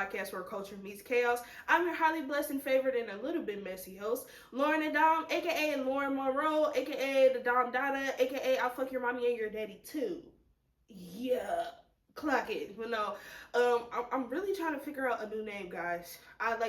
podcast where culture meets chaos. I'm your highly blessed and favored and a little bit messy host, Lauren and Dom, aka Lauren Monroe, aka the Dom Dada, aka I'll fuck your mommy and your daddy too. Yeah, clock it. But no, I'm really trying to figure out a new name, guys.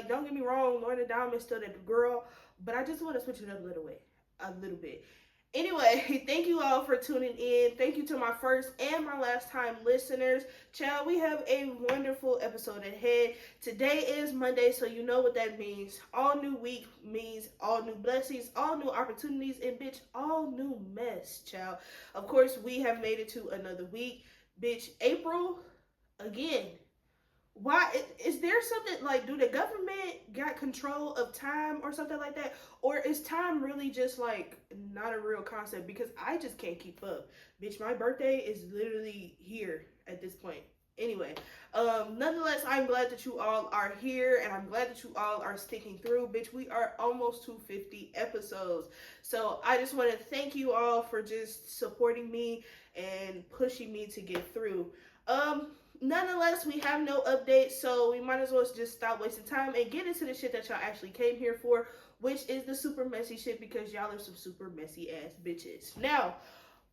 Don't get me wrong, Lauren and Dom is still the girl, but I just want to switch it up a little bit. Anyway, thank you all for tuning in. Thank you to my first and my last time listeners. Child, we have a wonderful episode ahead. Today is Monday, so you know what that means. All new week means all new blessings, all new opportunities, and bitch, all new mess, child. Of course, we have made it to another week. Bitch, April, again. Why is there something like, do the government got control of time or something like that, or is time really just like not a real concept? Because I just can't keep up, bitch. My birthday is literally here at this point. Anyway, nonetheless, I'm glad that you all are here, and I'm glad that you all are sticking through, bitch. We are almost to 50 episodes, so I just want to thank you all for just supporting me and pushing me to get through. Nonetheless, we have no updates, so we might as well just stop wasting time and get into the shit that y'all actually came here for, which is the super messy shit, because y'all are some super messy ass bitches. Now,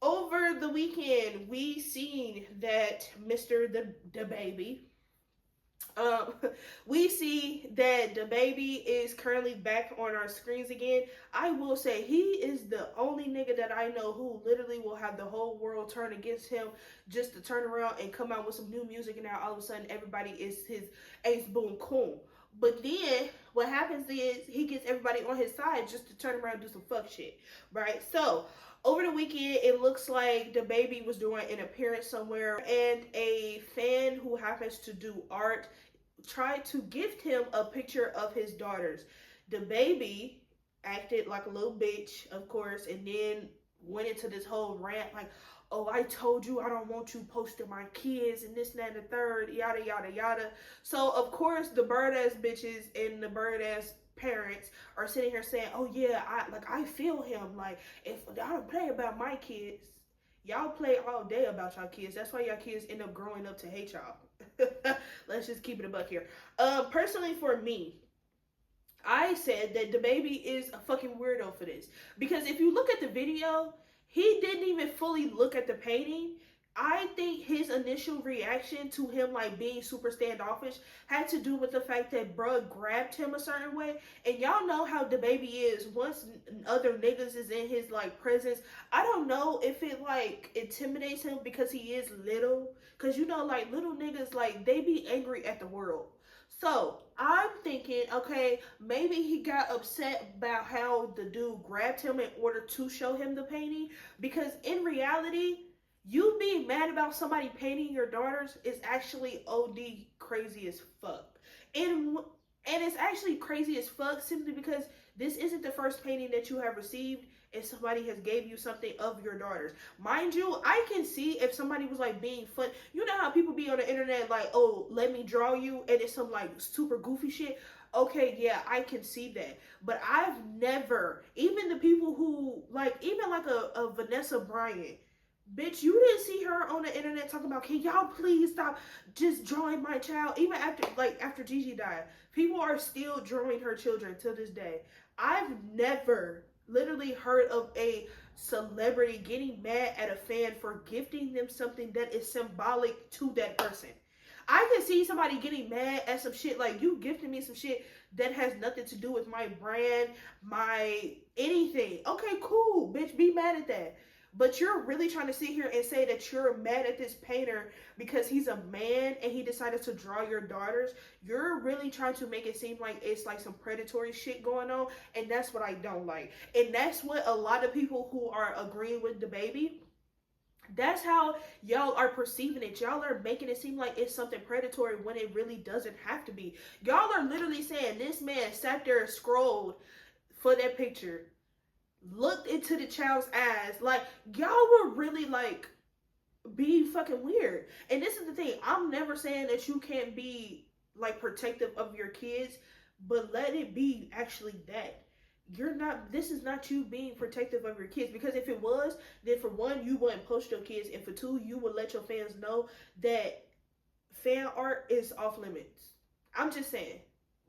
over the weekend, we seen that Mr. the Baby, we see that the baby is currently back on our screens again. I will say he is the only nigga that I know who literally will have the whole world turn against him just to turn around and come out with some new music, and now all of a sudden everybody is his ace boom coon. But then what happens is he gets everybody on his side just to turn around and do some fuck shit, right? So over the weekend, it looks like the baby was doing an appearance somewhere, and a fan who happens to do art tried to gift him a picture of his daughters. The baby acted like a little bitch, of course, and then went into this whole rant like, oh, I told you I don't want you posting my kids and this, and that, and the third, yada, yada, yada. So, of course, the bird-ass bitches and the bird-ass parents are sitting here saying, oh, yeah, I feel him. Like, if I don't play about my kids, y'all play all day about y'all kids. That's why y'all kids end up growing up to hate y'all. Let's just keep it a buck here. Personally, for me, I said that the baby is a fucking weirdo for this. Because if you look at the video, he didn't even fully look at the painting. I think his initial reaction to him like being super standoffish had to do with the fact that bruh grabbed him a certain way. And y'all know how the baby is once other niggas is in his like presence. I don't know if it like intimidates him because he is little. Cause you know, like little niggas, like they be angry at the world. So I'm thinking, okay, maybe he got upset about how the dude grabbed him in order to show him the painting. Because in reality, you being mad about somebody painting your daughters is actually OD crazy as fuck. And it's actually crazy as fuck simply because this isn't the first painting that you have received and somebody has gave you something of your daughters. Mind you, I can see if somebody was like being fun. You know how people be on the internet like, oh, let me draw you, and it's some like super goofy shit. Okay, yeah, I can see that. But I've never, even the people who like, even like a Vanessa Bryant, bitch, you didn't see her on the internet talking about, can y'all please stop just drawing my child? Even after Gigi died, people are still drawing her children to this day. I've never literally heard of a celebrity getting mad at a fan for gifting them something that is symbolic to that person. I can see somebody getting mad at some shit like, you gifted me some shit that has nothing to do with my brand, my anything. Okay, cool, bitch, be mad at that. But you're really trying to sit here and say that you're mad at this painter because he's a man and he decided to draw your daughters. You're really trying to make it seem like it's like some predatory shit going on. And that's what I don't like. And that's what a lot of people who are agreeing with the baby, that's how y'all are perceiving it. Y'all are making it seem like it's something predatory when it really doesn't have to be. Y'all are literally saying this man sat there and scrolled for that picture, looked into the child's eyes, like y'all were really like being fucking weird. And this is the thing, I'm never saying that you can't be like protective of your kids, but let it be actually that. You're not, this is not you being protective of your kids, because if it was, then for one, you wouldn't post your kids, and for two, you would let your fans know that fan art is off limits. I'm just saying.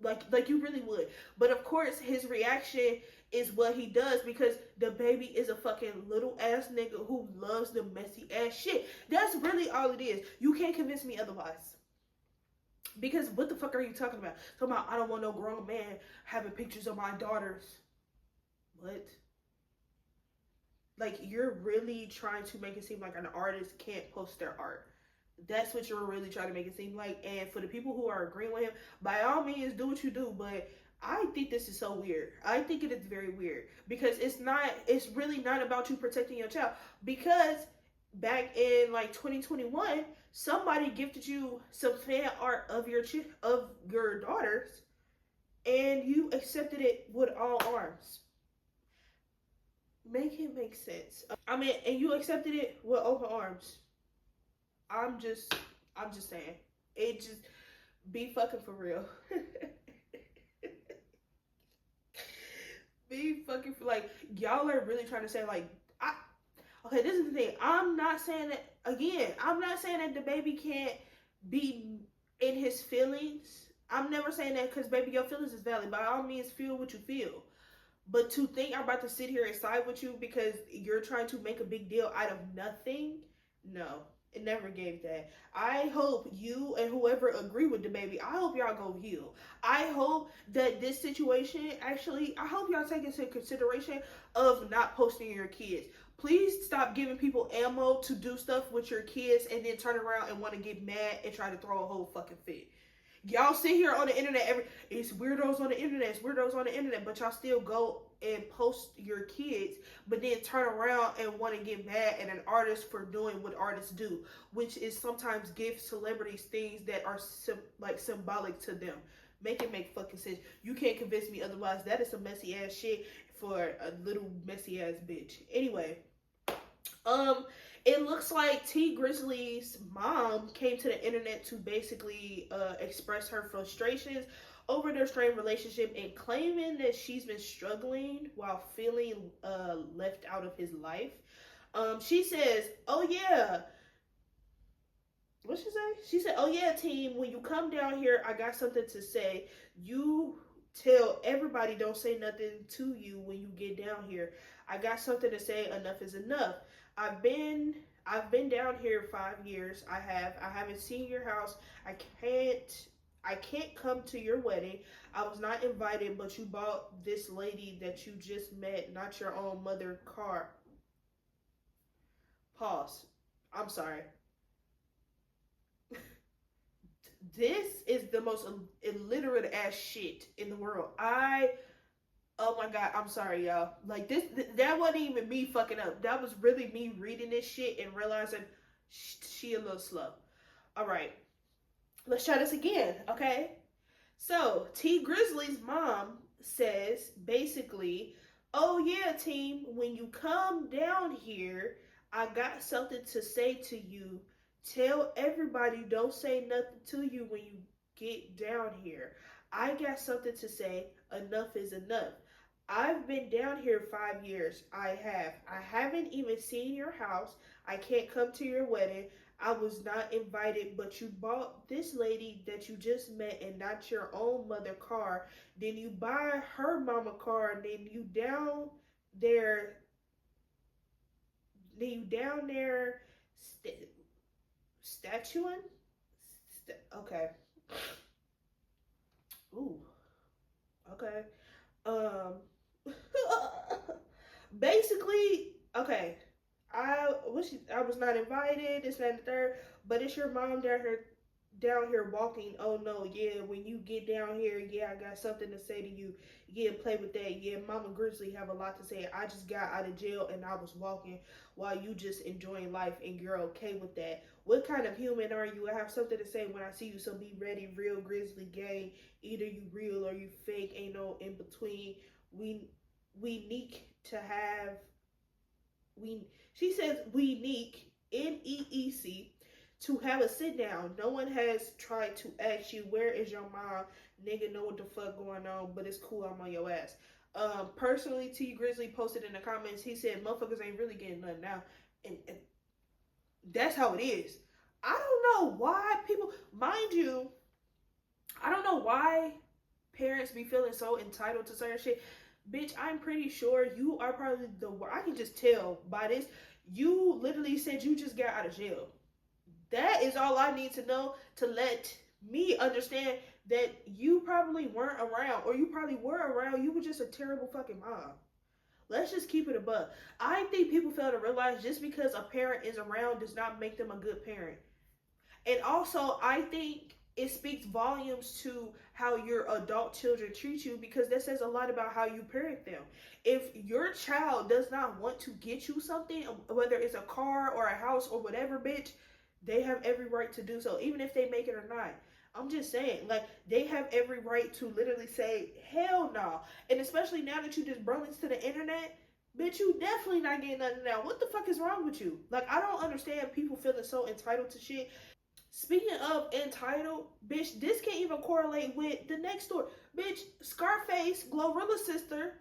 Like you really would. But of course, his reaction is what he does because the baby is a fucking little ass nigga who loves the messy ass shit. That's really all it is. You can't convince me otherwise. Because what the fuck are you talking about? Talking about I don't want no grown man having pictures of my daughters. What? Like you're really trying to make it seem like an artist can't post their art. That's what you're really trying to make it seem like. And for the people who are agreeing with him, by all means, do what you do. But I think this is so weird. I think it is very weird because it's really not about you protecting your child. Because back in like 2021, somebody gifted you some fan art of your daughters, and you accepted it with all arms. Make it make sense. I mean, and you accepted it with open arms. I'm just saying. It just be fucking for real. Be fucking for like y'all are really trying to say like okay, this is the thing. I'm not saying that again, I'm not saying that the baby can't be in his feelings. I'm never saying that because baby, your feelings is valid. By all means, feel what you feel. But to think I'm about to sit here and side with you because you're trying to make a big deal out of nothing, no. It never gave that. I hope you and whoever agree with the baby, I hope y'all go heal. I hope that this situation actually, I hope y'all take into consideration of not posting your kids. Please stop giving people ammo to do stuff with your kids and then turn around and want to get mad and try to throw a whole fucking fit. Y'all sit here on the internet, it's weirdos on the internet, it's weirdos on the internet, but y'all still go and post your kids, but then turn around and want to get mad at an artist for doing what artists do, which is sometimes give celebrities things that are symbolic to them. Make it make fucking sense. You can't convince me otherwise. That is some messy ass shit for a little messy ass bitch. Anyway, it looks like T Grizzly's mom came to the internet to basically express her frustrations over their strained relationship and claiming that she's been struggling while feeling left out of his life. She says, oh yeah. What'd she say? She said, oh yeah, team, when you come down here, I got something to say. You tell everybody don't say nothing to you when you get down here. I got something to say. Enough is enough. I've been down here 5 years. I haven't seen your house. I can't come to your wedding. I was not invited, but you bought this lady that you just met, not your own mother, car. Pause. I'm sorry. This is the most illiterate ass shit in the world. Oh my god, I'm sorry, y'all. Like that wasn't even me fucking up. That was really me reading this shit and realizing she a little slow. All right, let's try this again, okay? So T Grizzly's mom says basically, oh yeah, team, when you come down here, I got something to say to you. Tell everybody don't say nothing to you when you get down here. I got something to say. Enough is enough. I've been down here 5 years. I haven't even seen your house. I can't come to your wedding. I was not invited, but you bought this lady that you just met and not your own mother car. Then you buy her mama car, and then you down there statuing? Okay. Ooh. Okay. Basically, okay. I was not invited, this, that, and the third, but it's your mom down here walking. Oh no, yeah, when you get down here, yeah, I got something to say to you. Yeah, play with that. Yeah, Mama Grizzly have a lot to say. I just got out of jail and I was walking while you just enjoying life and you're okay with that. What kind of human are you? I have something to say when I see you, so be ready. Real Grizzly gang. Either you real or you fake. Ain't no in between. We need to have she says we need NEEC to have a sit down. No one has tried to ask you, where is your mom? Nigga know what the fuck going on, but it's cool, I'm on your ass. Personally, T Grizzly posted in the comments, he said motherfuckers ain't really getting nothing now. And that's how it is. I don't know why people, mind you, I don't know why parents be feeling so entitled to certain shit. Bitch, I'm pretty sure you are probably I can just tell by this. You literally said you just got out of jail. That is all I need to know to let me understand that you probably weren't around, or you probably were around. You were just a terrible fucking mom. Let's just keep it above. I think people fail to realize just because a parent is around does not make them a good parent. And also, I think it speaks volumes to how your adult children treat you, because that says a lot about how you parent them. If your child does not want to get you something, whether it's a car or a house or whatever, bitch, they have every right to do so, even if they make it or not. I'm just saying, like, they have every right to literally say, hell no. And especially now that you just brought this to the internet, bitch, you definitely not getting nothing now. What the fuck is wrong with you? Like, I don't understand people feeling so entitled to shit. Speaking of entitled, bitch, this can't even correlate with the next story. Bitch, Scarface, Glorilla's sister,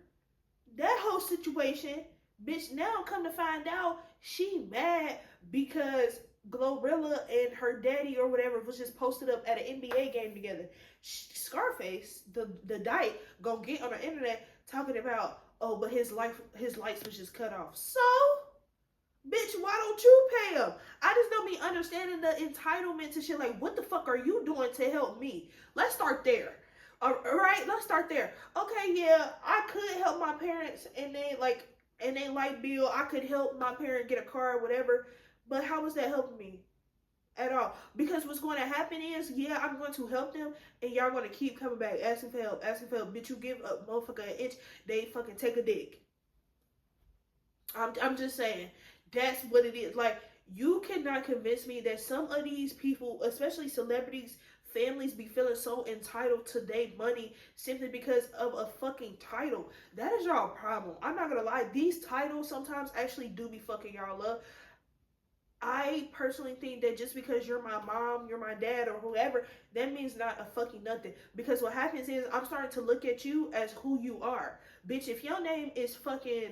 that whole situation, bitch, now come to find out she mad because Glorilla and her daddy or whatever was just posted up at an NBA game together. Scarface, the dyke, gonna get on the internet talking about, oh, but his lights was just cut off. So, bitch, why don't you pay him? I just don't be understanding the entitlement to shit. Like, what the fuck are you doing to help me? Let's start there. All right, let's start there. Okay, yeah, I could help my parents and they light bill. I could help my parent get a car or whatever. But how was that helping me? At all? Because what's going to happen is, yeah, I'm going to help them, and y'all going to keep coming back, asking for help, asking for help. Bitch, you give a motherfucker an inch, they fucking take a dick. I'm just saying, that's what it is. Like, you cannot convince me that some of these people, especially celebrities, families, be feeling so entitled to their money simply because of a fucking title. That is y'all problem. I'm not gonna lie, these titles sometimes actually do be fucking y'all up. I personally think that just because you're my mom, you're my dad, or whoever, that means not a fucking nothing. Because what happens is, I'm starting to look at you as who you are. Bitch, if your name is fucking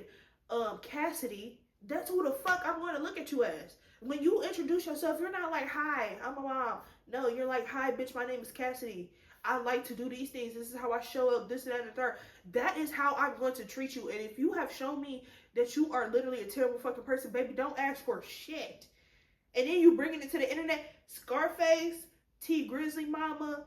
Cassidy, that's who the fuck I'm going to look at you as. When you introduce yourself, you're not like, hi, I'm a mom. No, you're like, hi, bitch, my name is Cassidy. I like to do these things. This is how I show up, this and that and the third. That is how I'm going to treat you. And if you have shown me that you are literally a terrible fucking person, baby, don't ask for shit. And then you bringing it to the internet. Scarface, T Grizzly Mama,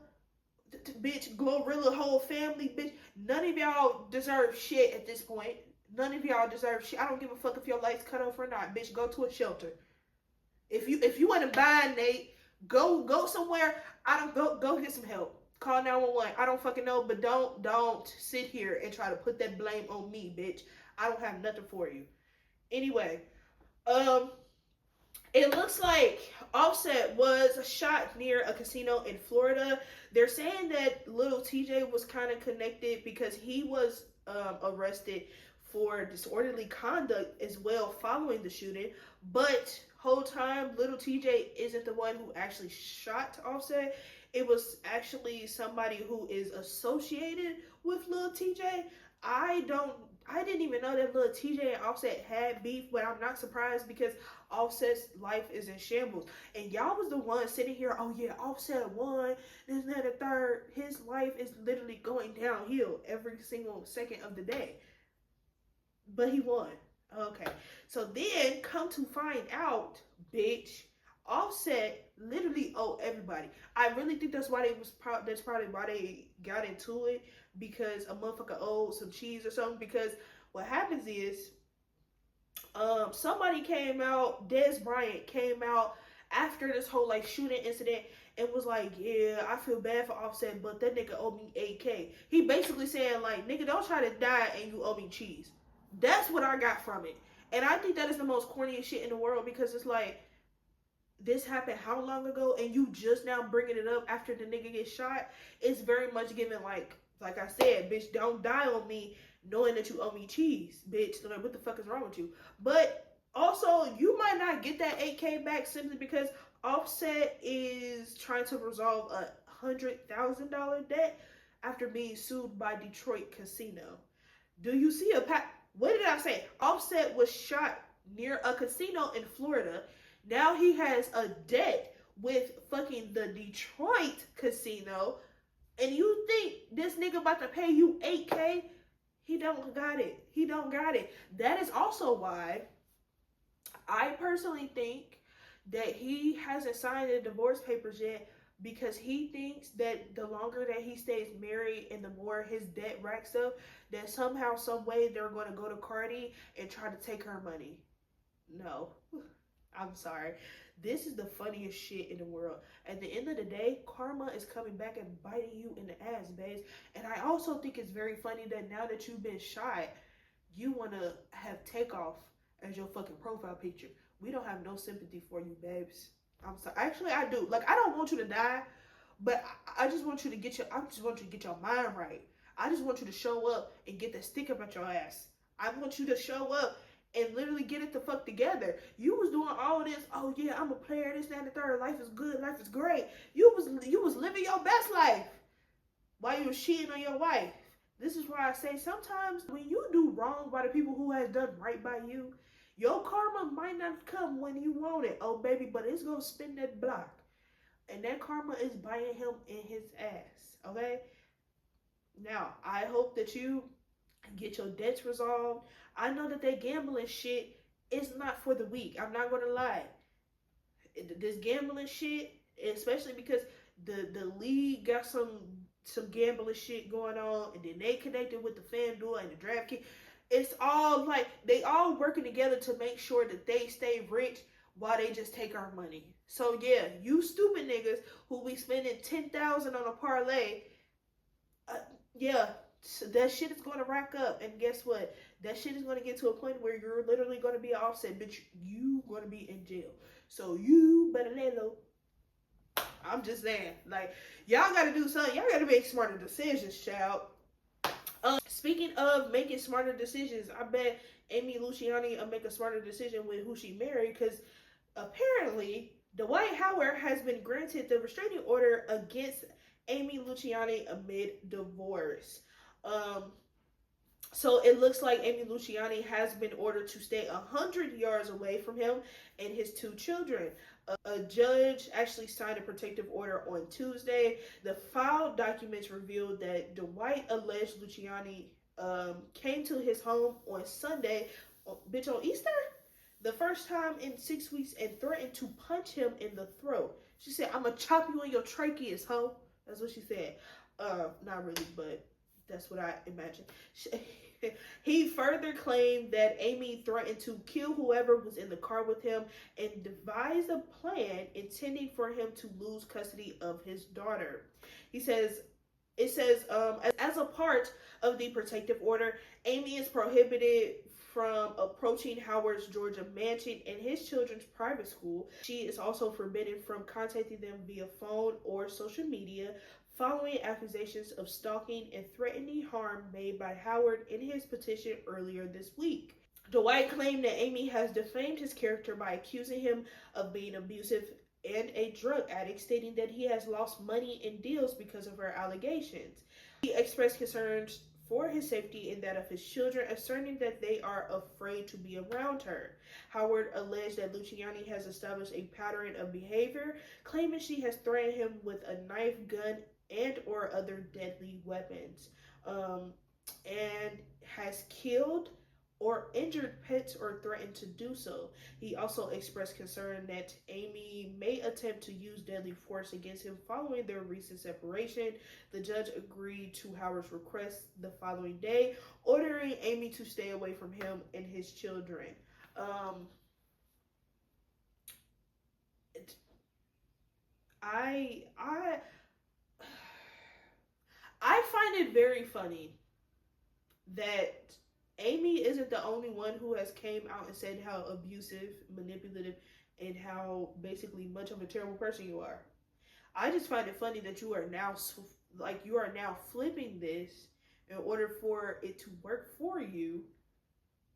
bitch, Glorilla whole family, bitch. None of y'all deserve shit at this point. None of y'all deserve shit. I don't give a fuck if your lights cut off or not, bitch. Go to a shelter. If you want to buy, Nate, go somewhere. Go get some help. Call 911. I don't fucking know, but don't sit here and try to put that blame on me, bitch. I don't have nothing for you. Anyway, it looks like Offset was shot near a casino in Florida. They're saying that little TJ was kind of connected because he was arrested for disorderly conduct as well following the shooting. But whole time, little TJ isn't the one who actually shot Offset. It was actually somebody who is associated with little TJ. I didn't even know that little TJ and Offset had beef, but I'm not surprised because Offset's life is in shambles. And y'all was the one sitting here, oh yeah, Offset won, this and that and the third. His life is literally going downhill every single second of the day. But he won. Okay. So then, come to find out, bitch, Offset literally owed everybody. I really think that's why that's probably why they got into it, because a motherfucker owed some cheese or something. Because what happens is, somebody came out, Des Bryant came out after this whole like shooting incident and was like, yeah, I feel bad for Offset, but that nigga owe me $8K. He basically saying like, nigga, don't try to die and you owe me cheese. That's what I got from it. And I think that is the most corniest shit in the world, because it's like, this happened how long ago and you just now bringing it up after the nigga gets shot? It's very much given like I said, bitch, don't die on me knowing that you owe me cheese, bitch. Like, what the fuck is wrong with you? But also, you might not get that $8K back simply because Offset is trying to resolve a $100,000 debt after being sued by Detroit Casino. Do you see what did I say? Offset was shot near a casino in Florida. Now he has a debt with fucking the Detroit Casino. And you think this nigga about to pay you 8K? He don't got it. He don't got it. That is also why I personally think that he hasn't signed the divorce papers yet, because he thinks that the longer that he stays married and the more his debt racks up, that somehow, some way they're going to go to Cardi and try to take her money. No, I'm sorry. This is the funniest shit in the world. At the end of the day, karma is coming back and biting you in the ass, babes. And I also think it's very funny that now that you've been shot, you want to have Takeoff as your fucking profile picture. We don't have no sympathy for you, babes. I'm sorry. Actually, I do. Like, I don't want you to die, but I just want you to get your mind right. I just want you to show up and get that stick up at your ass. I want you to show up and literally get it the fuck together. You was doing all of this. Oh yeah, I'm a player. This, that, and the third. Life is good. Life is great. You was living your best life while you was cheating on your wife. This is why I say sometimes when you do wrong by the people who has done right by you, your karma might not come when you want it, oh baby, but it's gonna spin that block. And that karma is biting him in his ass, okay? Now, I hope that you get your debts resolved. I know that that gambling shit is not for the weak. I'm not gonna lie. This gambling shit, especially because the league got some gambling shit going on, and then they connected with the FanDuel and the DraftKings. It's all like they all working together to make sure that they stay rich while they just take our money. So yeah, you stupid niggas who be spending 10,000 on a parlay, yeah, so that shit is going to rack up, and guess what? That shit is going to get to a point where you're literally going to be offset, bitch. You going to be in jail. So you better lay low. I'm just saying, like, y'all got to do something. Y'all got to make smarter decisions, child. Speaking of making smarter decisions, I bet Amy Luciani will make a smarter decision with who she married, because apparently Dwight Howard has been granted the restraining order against Amy Luciani amid divorce. So it looks like Amy Luciani has been ordered to stay 100 yards away from him and his two children. A judge actually signed a protective order on Tuesday. The filed documents revealed that Dwight alleged Luciani came to his home on Sunday, bitch, on Easter? The first time in 6 weeks, and threatened to punch him in the throat. She said, "I'm gonna chop you in your tracheas, ho." That's what she said. Not really, but that's what I imagine. He further claimed that Amy threatened to kill whoever was in the car with him and devised a plan intending for him to lose custody of his daughter. It says, as a part of the protective order, Amy is prohibited from approaching Howard's Georgia mansion and his children's private school. She is also forbidden from contacting them via phone or social media following accusations of stalking and threatening harm made by Howard in his petition earlier this week. Dwight claimed that Amy has defamed his character by accusing him of being abusive and a drug addict, stating that he has lost money in deals because of her allegations. He expressed concerns for his safety and that of his children, asserting that they are afraid to be around her. Howard alleged that Luciani has established a pattern of behavior, claiming she has threatened him with a knife, gun, and or other deadly weapons, and has killed or injured pets or threatened to do so. He also expressed concern that Amy may attempt to use deadly force against him following their recent separation. The judge agreed to Howard's request the following day, ordering Amy to stay away from him and his children. I find it very funny that Amy isn't the only one who has came out and said how abusive, manipulative, and how basically much of a terrible person you are. I just find it funny that you are now flipping this in order for it to work for you,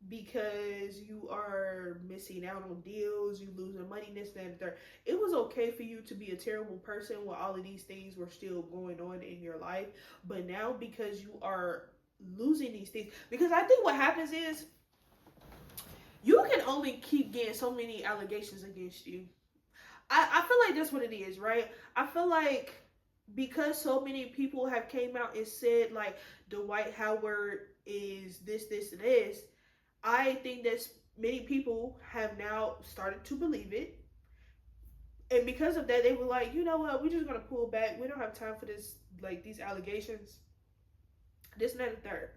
because you are missing out on deals, you losing money, this, that, and third. It was okay for you to be a terrible person while all of these things were still going on in your life, but now because you are losing these things, because I think what happens is you can only keep getting so many allegations against you. I feel like that's what it is, right? I feel like because so many people have came out and said like Dwight Howard is this and this, I think that many people have now started to believe it. And because of that, they were like, you know what, we're just gonna pull back. We don't have time for this, like these allegations, this and that and third.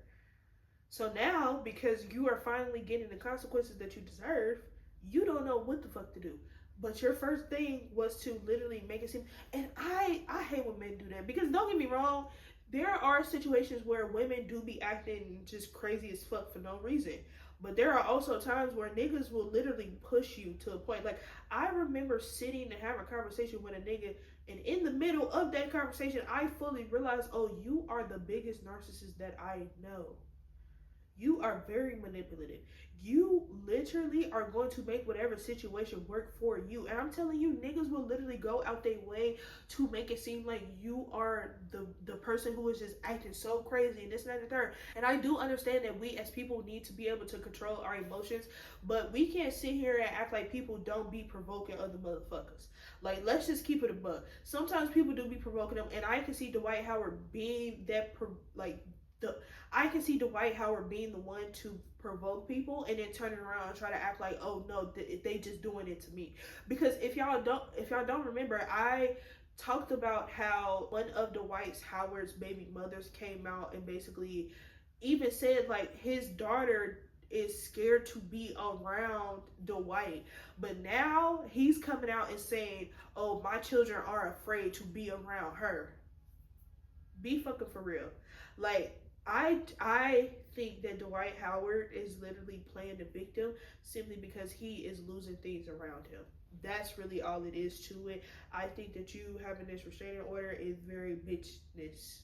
So now, because you are finally getting the consequences that you deserve, you don't know what the fuck to do. But your first thing was to literally make it seem, and I hate when men do that, because don't get me wrong, there are situations where women do be acting just crazy as fuck for no reason. But there are also times where niggas will literally push you to a point. Like, I remember sitting and having a conversation with a nigga, and in the middle of that conversation, I fully realized, oh, you are the biggest narcissist that I know. You are very manipulative. You literally are going to make whatever situation work for you. And I'm telling you, niggas will literally go out their way to make it seem like you are the person who is just acting so crazy and this and that and the third. And I do understand that we as people need to be able to control our emotions, but we can't sit here and act like people don't be provoking other motherfuckers. Like, let's just keep it a buck. Sometimes people do be provoking them, and I can see Dwight Howard being that, I can see Dwight Howard being the one to provoke people and then turning around and try to act like, oh no, they just doing it to me. Because if y'all don't remember, I talked about how one of Dwight Howard's baby mothers came out and basically even said like his daughter is scared to be around Dwight. But now he's coming out and saying, oh, my children are afraid to be around her. Be fucking for real. Like, I think that Dwight Howard is literally playing the victim simply because he is losing things around him. That's really all it is to it. I think that you having this restraining order is very bitchness.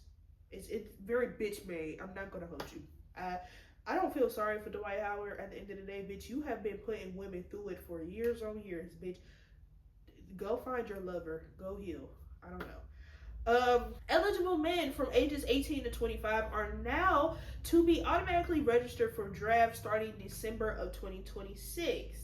It's very bitch made. I'm not gonna hold you. I don't feel sorry for Dwight Howard. At the end of the day, bitch, you have been putting women through it for years on years, bitch. Go find your lover. Go heal. I don't know. Eligible men from ages 18 to 25 are now to be automatically registered for draft starting December of 2026.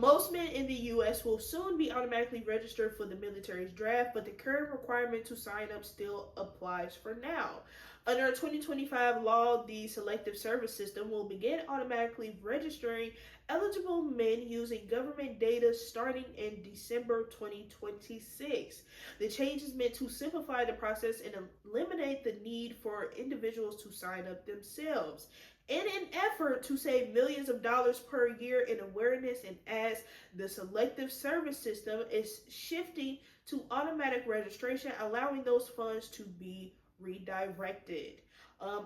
Most men in the U.S. will soon be automatically registered for the military's draft, but the current requirement to sign up still applies for now. Under a 2025 law, the selective service system will begin automatically registering eligible men using government data starting in December 2026. The change is meant to simplify the process and eliminate the need for individuals to sign up themselves. In an effort to save millions of dollars per year in awareness, and as the selective service system is shifting to automatic registration, allowing those funds to be redirected.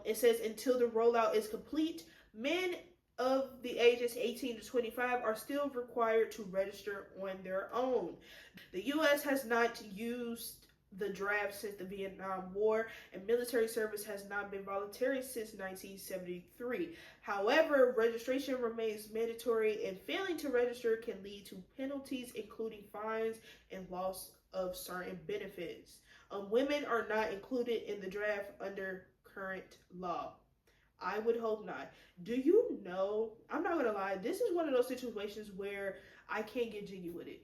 It says until the rollout is complete, men of the ages 18 to 25 are still required to register on their own. The U.S. has not used the draft since the Vietnam War, and military service has not been voluntary since 1973. However, registration remains mandatory, and failing to register can lead to penalties, including fines and loss of certain benefits. Women are not included in the draft under current law. I would hope not. Do you know? I'm not gonna lie. This is one of those situations where I can't get jiggy with it.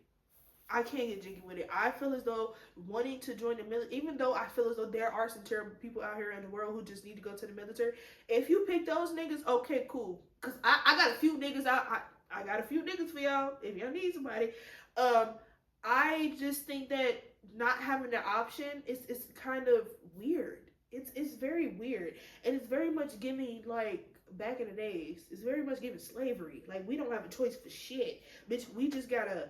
I can't get jiggy with it. I feel as though wanting to join the military, even though I feel as though there are some terrible people out here in the world who just need to go to the military. If you pick those niggas, okay, cool. Cause I got a few niggas out. I got a few niggas for y'all. If y'all need somebody, I just think that not having the option is kind of weird. It's very weird, and it's very much giving like back in the days. It's very much giving slavery. Like, we don't have a choice for shit, bitch. We just gotta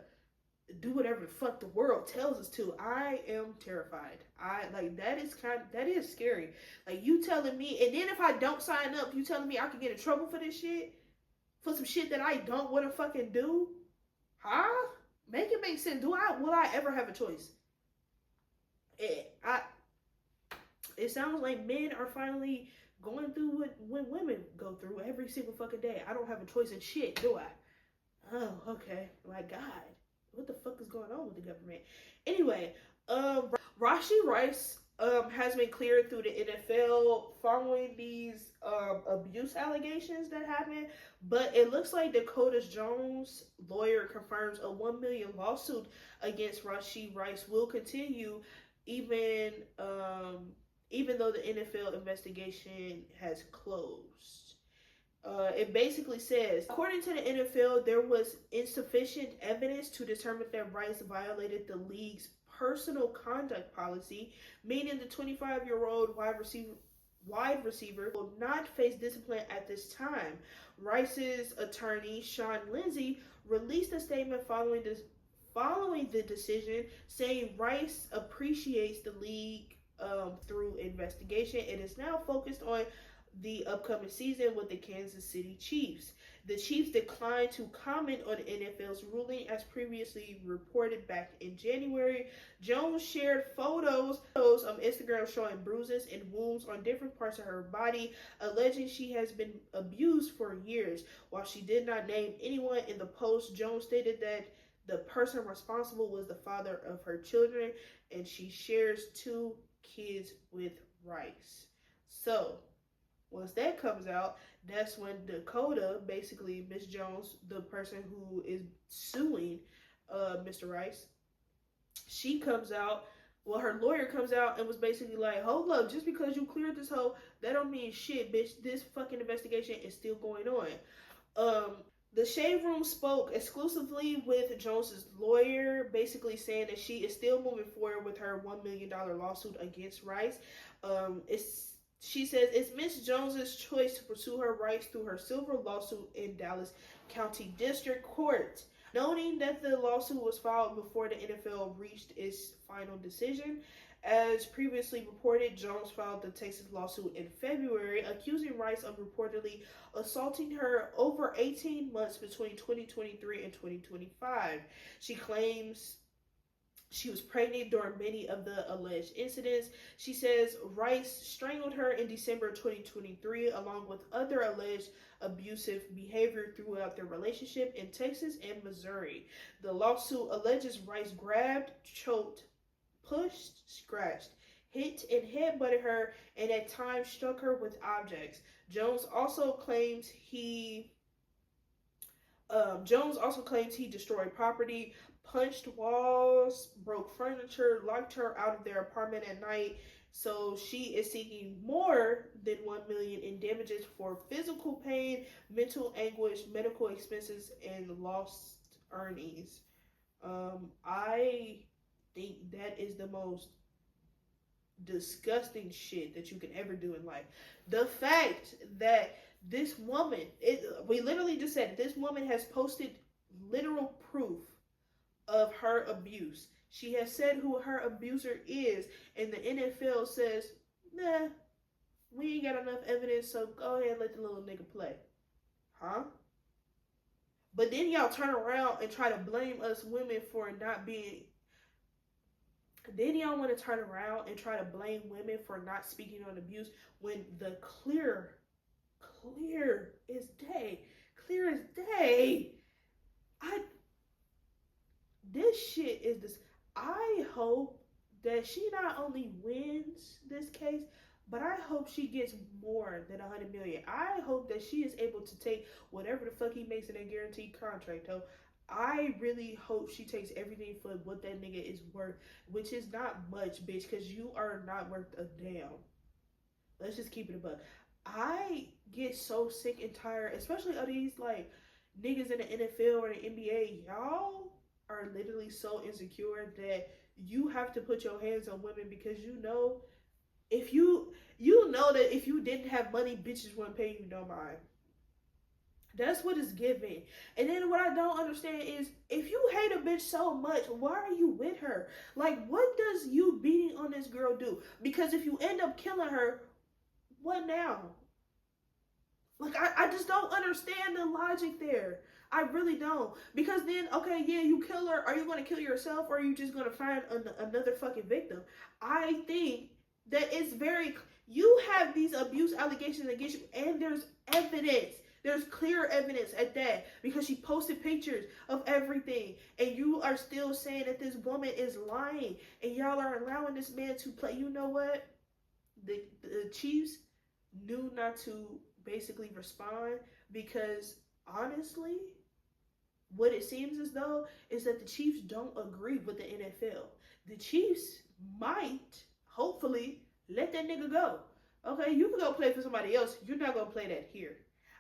do whatever the fuck the world tells us to. I am terrified. That is scary. Like, you telling me, and then if I don't sign up, you telling me I could get in trouble for this shit, for some shit that I don't want to fucking do, huh? Make it make sense. Will I ever have a choice? It sounds like men are finally going through what women go through every single fucking day. I don't have a choice in shit, do I? Oh, okay. My God. What the fuck is going on with the government? Anyway, Rashee Rice has been cleared through the NFL following these abuse allegations that happened, but it looks like Dakota Jones' lawyer confirms a $1 million lawsuit against Rashee Rice will continue even even though the NFL investigation has closed. It basically says, according to the NFL, there was insufficient evidence to determine that Rice violated the league's personal conduct policy, meaning the 25-year-old wide receiver will not face discipline at this time. Rice's attorney, Sean Lindsay, released a statement following the decision, saying Rice appreciates the league through investigation and is now focused on the upcoming season with the Kansas City Chiefs. The Chiefs declined to comment on the NFL's ruling as previously reported back in January. Jones shared photos on Instagram showing bruises and wounds on different parts of her body, alleging she has been abused for years. While she did not name anyone in the post, Jones stated that the person responsible was the father of her children, and she shares 2 kids with Rice. So, once that comes out, that's when Dakota, basically Miss Jones, the person who is suing Mr. Rice, she comes out. Well, her lawyer comes out and was basically like, hold up, just because you cleared this hoe, that don't mean shit, bitch. This fucking investigation is still going on. The Shade Room spoke exclusively with Jones's lawyer, basically saying that she is still moving forward with her $1 million lawsuit against Rice. She says it's Miss Jones's choice to pursue her rights through her civil lawsuit in Dallas County District Court. Noting that the lawsuit was filed before the NFL reached its final decision. As previously reported, Jones filed the Texas lawsuit in February, accusing Rice of reportedly assaulting her over 18 months between 2023 and 2025. She claims she was pregnant during many of the alleged incidents. She says Rice strangled her in December 2023, along with other alleged abusive behavior throughout their relationship in Texas and Missouri. The lawsuit alleges Rice grabbed, choked, pushed, scratched, hit, and headbutted her, and at times struck her with objects. Jones also claims he destroyed property, punched walls, broke furniture, locked her out of their apartment at night. So she is seeking more than $1 million in damages for physical pain, mental anguish, medical expenses, and lost earnings. I think that is the most disgusting shit that you can ever do in life. The fact that this woman, we literally just said this woman has posted literal proof of her abuse. She has said who her abuser is, and the NFL says, nah, we ain't got enough evidence, so go ahead and let the little nigga play. Huh? But then y'all turn around and try to blame us women for not being. Then y'all want to turn around and try to blame women for not speaking on abuse when the clear as day, this shit is this. I hope that she not only wins this case, but I hope she gets more than $100 million. I hope that she is able to take whatever the fuck he makes in a guaranteed contract, though. I really hope she takes everything for what that nigga is worth, which is not much, bitch, because you are not worth a damn. Let's just keep it above. I get so sick and tired, especially of these like niggas in the NFL or the NBA. Y'all are literally so insecure that you have to put your hands on women because you know if you know that if you didn't have money, bitches wouldn't pay you no mind. That's what it's giving. And then what I don't understand is if you hate a bitch so much, why are you with her? Like, what does you beating on this girl do? Because if you end up killing her, what now? Like, I just don't understand the logic there. I really don't. Because then, okay, yeah, you kill her. Are you going to kill yourself or are you just going to find another fucking victim? I think that it's very... You have these abuse allegations against you and there's evidence. There's clear evidence at that because she posted pictures of everything and you are still saying that this woman is lying and y'all are allowing this man to play. You know what? The Chiefs knew not to basically respond because honestly, what it seems as though is that the Chiefs don't agree with the NFL. The Chiefs might, hopefully, let that nigga go. Okay, you can go play for somebody else. You're not gonna play that here.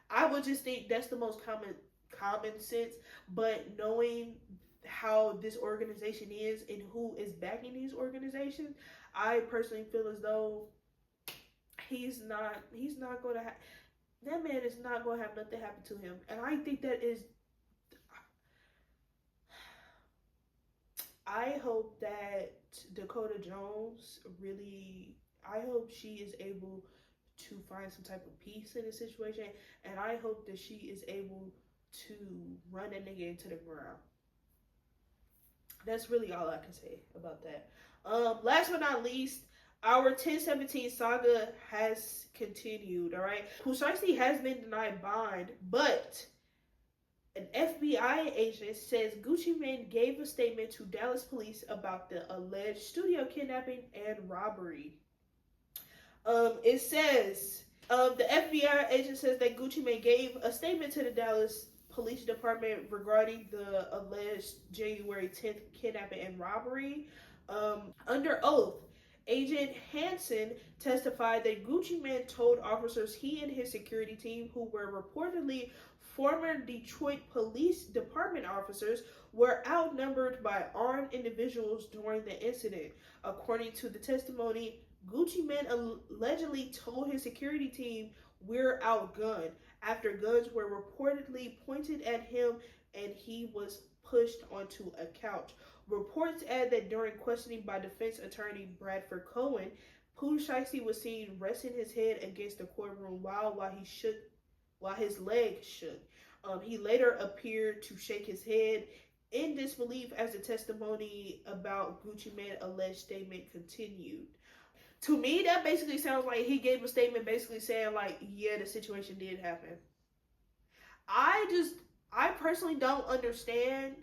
I would just think that's the most common sense. But knowing how this organization is and who is backing these organizations, I personally feel as though he's not gonna have that man is not gonna have nothing happen to him. And I think that is I hope that Dakota Jones really, I hope she is able to find some type of peace in the situation, and I hope that she is able to run that nigga into the ground. That's really all I can say about that. Last but not least, our 1017 saga has continued. All right, Pusheisty has been denied bond, but an FBI agent says Gucci Mane gave a statement to Dallas police about the alleged studio kidnapping and robbery. It says the FBI agent says that Gucci Mane gave a statement to the Dallas Police Department regarding the alleged January 10th kidnapping and robbery. Under oath, Agent Hansen testified that Gucci Mane told officers he and his security team, who were reportedly former Detroit Police Department officers, were outnumbered by armed individuals during the incident. According to the testimony, Gucci Mane allegedly told his security team, "We're outgunned," after guns were reportedly pointed at him and he was pushed onto a couch. Reports add that during questioning by defense attorney Bradford Cohen, Pusheisty was seen resting his head against the courtroom while his legs shook. He later appeared to shake his head in disbelief as the testimony about Gucci Mane's alleged statement continued. To me, that basically sounds like he gave a statement basically saying, like, yeah, the situation did happen. I personally don't understand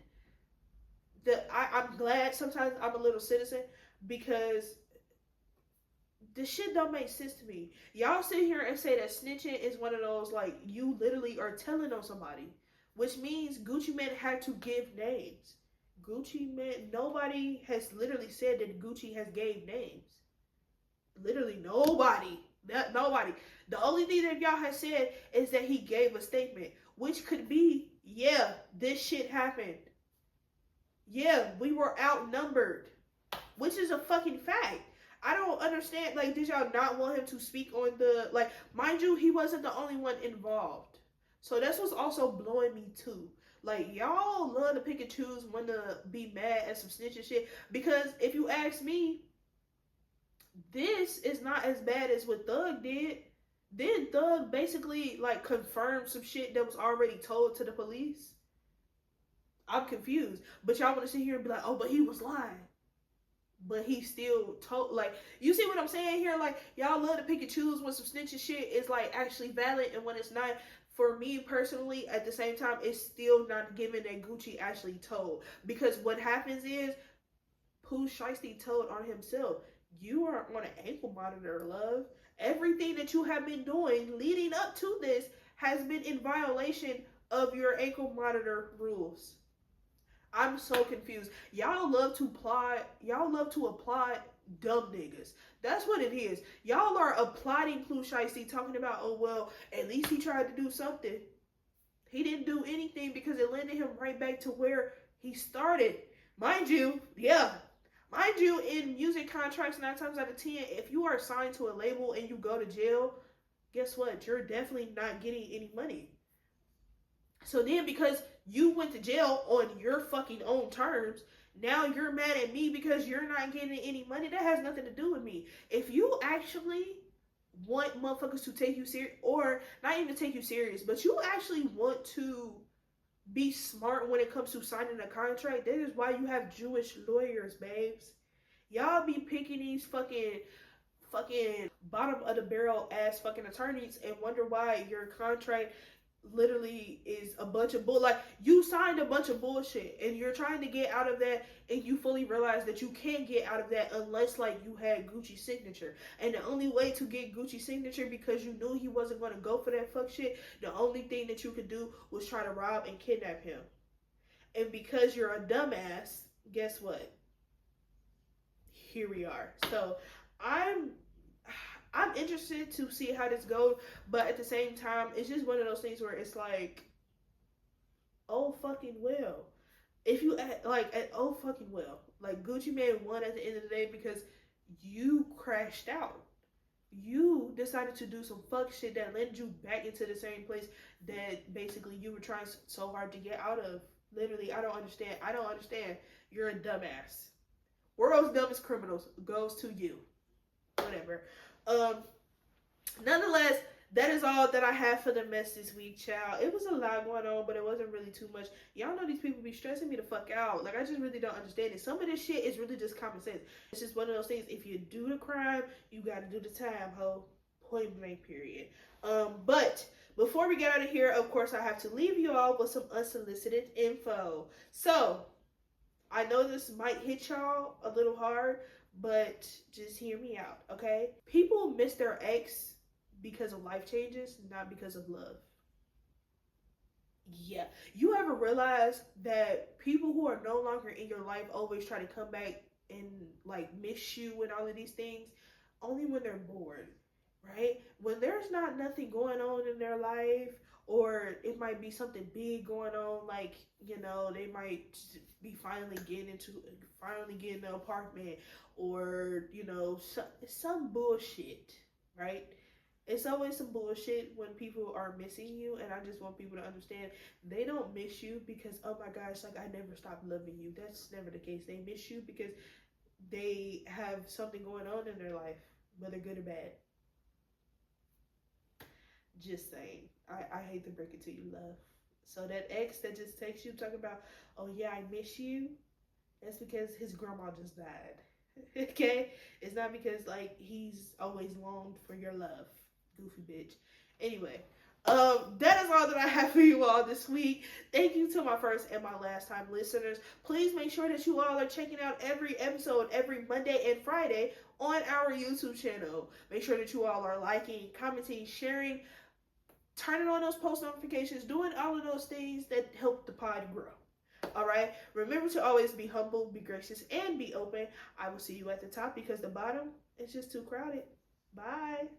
that. I'm glad sometimes I'm a little citizen because this shit don't make sense to me. Y'all sit here and say that snitching is one of those, like, you literally are telling on somebody, which means Gucci Mane had to give names. Gucci Mane, nobody has literally said that Gucci has gave names. Literally nobody. Nobody. The only thing that y'all have said is that he gave a statement, which could be, yeah, this shit happened. Yeah, we were outnumbered, which is a fucking fact. I don't understand. Like, did y'all not want him to speak on the, like, mind you, he wasn't the only one involved. So that's what's also blowing me too. Like, y'all love to pick and choose when to be mad at some snitching shit. Because if you ask me, this is not as bad as what Thug did. Then Thug basically, like, confirmed some shit that was already told to the police. I'm confused. But y'all want to sit here and be like, oh, but he was lying. But he still told, like, you see what I'm saying here? Like, y'all love to pick and choose when some snitching shit is, like, actually valid and when it's not. For me personally, at the same time, it's still not given that Gucci actually told. Because what happens is, Pusheisty told on himself, you are on an ankle monitor, love. Everything that you have been doing leading up to this has been in violation of your ankle monitor rules. I'm so confused. Y'all love to apply dumb niggas. That's what it is. Y'all are applauding Pusheisty, talking about, oh well, at least he tried to do something. He didn't do anything because it landed him right back to where he started. Mind you, in music contracts, 9 times out of 10, if you are signed to a label and you go to jail, guess what? You're definitely not getting any money. So then, because you went to jail on your fucking own terms, now you're mad at me because you're not getting any money. That has nothing to do with me. If you actually want motherfuckers to take you serious, or not even take you serious, but you actually want to be smart when it comes to signing a contract, that is why you have Jewish lawyers, babes. Y'all be picking these fucking bottom of the barrel ass fucking attorneys and wonder why your contract literally is a bunch of bull. Like, you signed a bunch of bullshit and you're trying to get out of that, and you fully realize that you can't get out of that unless, like, you had Gucci's signature. And the only way to get Gucci's signature, because you knew he wasn't going to go for that fuck shit, the only thing that you could do was try to rob and kidnap him. And because you're a dumbass, guess what? here we are. So I'm interested to see how this goes, but at the same time, it's just one of those things where it's like, oh fucking well. If you oh fucking well, like Gucci Mane won at the end of the day because you crashed out. You decided to do some fuck shit that led you back into the same place that basically you were trying so hard to get out of. Literally, I don't understand. I don't understand. You're a dumbass. World's dumbest criminals goes to you. Whatever. Nonetheless, that is all that I have for the mess this week, child. It was a lot going on, but it wasn't really too much. Y'all know these people be stressing me the fuck out. Like, I just really don't understand it. Some of this shit is really just common sense. It's just one of those things. If you do the crime, you gotta do the time, ho. Point blank, period. But before we get out of here, of course, I have to leave you all with some unsolicited info. So, I know this might hit y'all a little hard, but just hear me out, okay? People miss their ex because of life changes, not because of love. Yeah. You ever realize that people who are no longer in your life always try to come back and like miss you and all of these things only when they're bored, right? When there's not nothing going on in their life, or it might be something big going on, like, you know, they might be finally getting an apartment, or, you know, some bullshit, right? It's always some bullshit when people are missing you, and I just want people to understand they don't miss you because, oh my gosh, like, I never stopped loving you. That's never the case. They miss you because they have something going on in their life, whether good or bad. Just saying. I hate to break it to you, love. So that ex that just texts you talking about, oh yeah, I miss you, that's because his grandma just died. Okay? It's not because, like, he's always longed for your love. Goofy bitch. Anyway, that is all that I have for you all this week. Thank you to my first and my last time listeners. Please make sure that you all are checking out every episode every Monday and Friday on our YouTube channel. Make sure that you all are liking, commenting, sharing, turning on those post notifications, doing all of those things that help the pod grow. All right. Remember to always be humble, be gracious, and be open. I will see you at the top because the bottom is just too crowded. Bye.